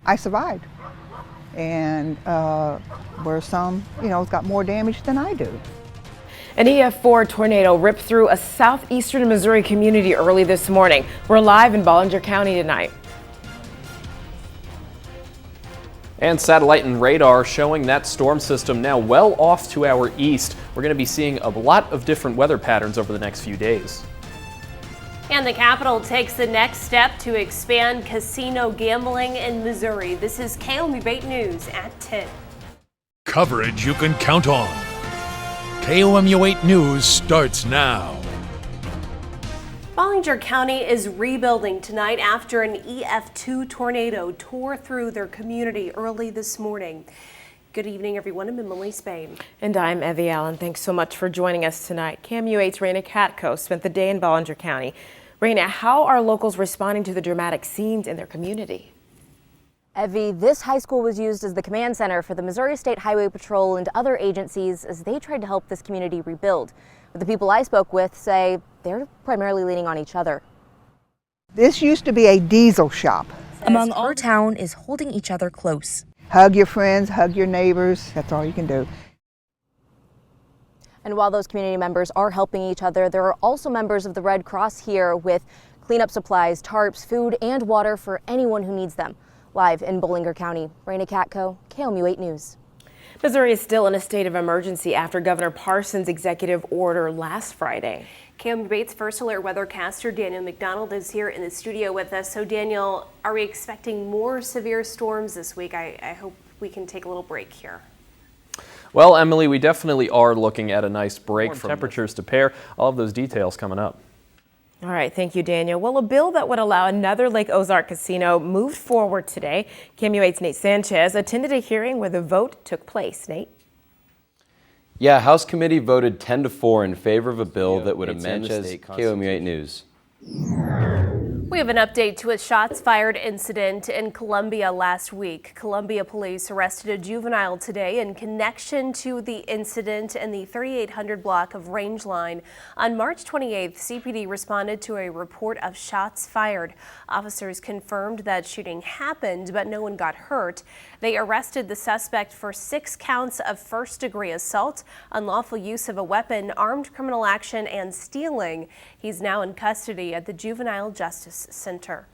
I survived. And where some, it's got more damage than I do. An EF4 tornado ripped through a southeastern Missouri community early this morning. We're live in Ballinger County tonight. And satellite and radar showing that storm system now well off to our east. We're going to be seeing a lot of different weather patterns over the next few days. And the Capitol takes the next step to expand casino gambling in Missouri. This is KOMU 8 News at 10. Coverage you can count on. KOMU 8 News starts now. Ballinger County is rebuilding tonight after an EF2 tornado tore through their community early this morning. Good evening, everyone. I'm Emily Spain. And I'm Evie Allen. Thanks so much for joining us tonight. KOMU 8's Raina Katko spent the day in Ballinger County. Raina, how are locals responding to the dramatic scenes in their community? Evie, this high school was used as the command center for the Missouri State Highway Patrol and other agencies as they tried to help this community rebuild. But the people I spoke with say they're primarily leaning on each other. This used to be a diesel shop. Among our town is holding each other close. Hug your friends, hug your neighbors. That's all you can do. And while those community members are helping each other, there are also members of the Red Cross here with cleanup supplies, tarps, food, and water for anyone who needs them. Live in Ballinger County, Raina Katko, KOMU 8 News. Missouri is still in a state of emergency after Governor Parsons' executive order last Friday. KOMU 8's First Alert weathercaster Daniel McDonald is here in the studio with us. So Daniel, are we expecting more severe storms this week? I hope we can take a little break here. Well, Emily, we definitely are looking at a nice break from temperatures to pair. All of those details coming up. All right, thank you, Daniel. Well, a bill that would allow another Lake Ozark casino moved forward today. KOMU 8's Nate Sanchez attended a hearing where the vote took place. Nate? Yeah, House Committee voted 10-4 in favor of a bill that would amend the state KOMU 8 News. We have an update to a shots fired incident in Columbia last week. Columbia police arrested a juvenile today in connection to the incident in the 3800 block of Range Line. On March 28th, CPD responded to a report of shots fired. Officers confirmed that shooting happened, but no one got hurt. They arrested the suspect for 6 counts of first-degree assault, unlawful use of a weapon, armed criminal action, and stealing. He's now in custody at the Juvenile Justice Center.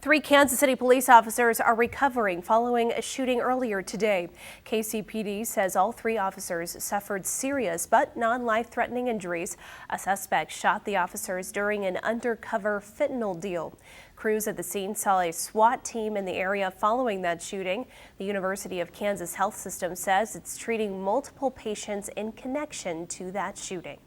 3 Kansas City police officers are recovering following a shooting earlier today. KCPD says all 3 officers suffered serious but non-life-threatening injuries. A suspect shot the officers during an undercover fentanyl deal. Crews at the scene saw a SWAT team in the area following that shooting. The University of Kansas Health System says it's treating multiple patients in connection to that shooting.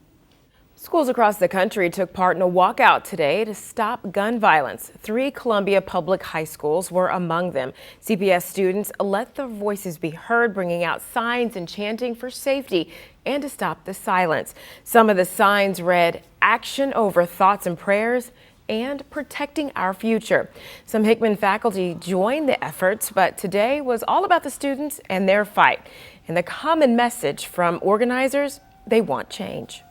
Schools across the country took part in a walkout today to stop gun violence. 3 Columbia public high schools were among them. CPS students let their voices be heard, bringing out signs and chanting for safety and to stop the silence. Some of the signs read, "Action over thoughts and prayers," and "Protecting our future." Some Hickman faculty joined the efforts, but today was all about the students and their fight. And the common message from organizers, they want change.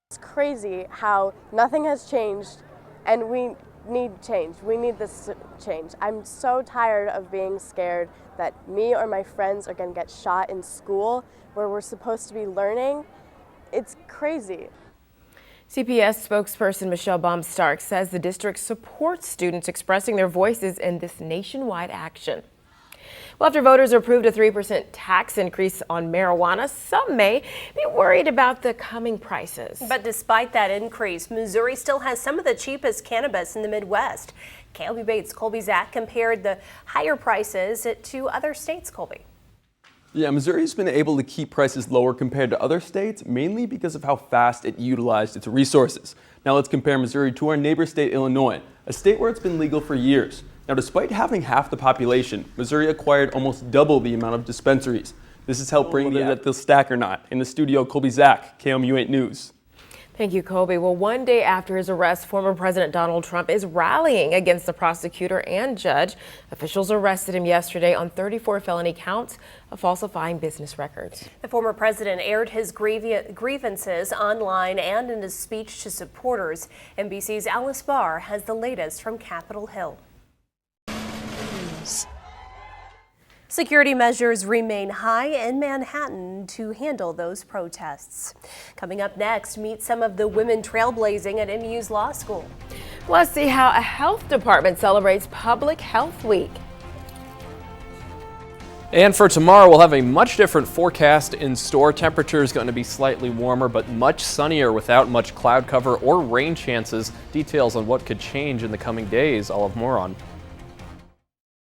It's crazy how nothing has changed and we need change. We need this change. I'm so tired of being scared that me or my friends are going to get shot in school where we're supposed to be learning. It's crazy. CPS spokesperson Michelle Baum-Stark says the district supports students expressing their voices in this nationwide action. Well, after voters approved a 3% tax increase on marijuana, some may be worried about the coming prices. But despite that increase, Missouri still has some of the cheapest cannabis in the Midwest. KOMU 8's Colby Zach compared the higher prices to other states. Colby. Yeah, Missouri's been able to keep prices lower compared to other states, mainly because of how fast it utilized its resources. Now let's compare Missouri to our neighbor state, Illinois, a state where it's been legal for years. Now, despite having half the population, Missouri acquired almost double the amount of dispensaries. This has helped bring whether that they'll stack or not. In the studio, Colby Zach, KOMU 8 News. Thank you, Colby. Well, one day after his arrest, former President Donald Trump is rallying against the prosecutor and judge. Officials arrested him yesterday on 34 felony counts of falsifying business records. The former president aired his grievances online and in his speech to supporters. NBC's Alice Barr has the latest from Capitol Hill. Security measures remain high in Manhattan to handle those protests. Coming up next, meet some of the women trailblazing at NU's law school. Plus, see how a health department celebrates Public Health Week. And for tomorrow, we'll have a much different forecast in store. Temperature is going to be slightly warmer, but much sunnier without much cloud cover or rain chances. Details on what could change in the coming days. I'll have more on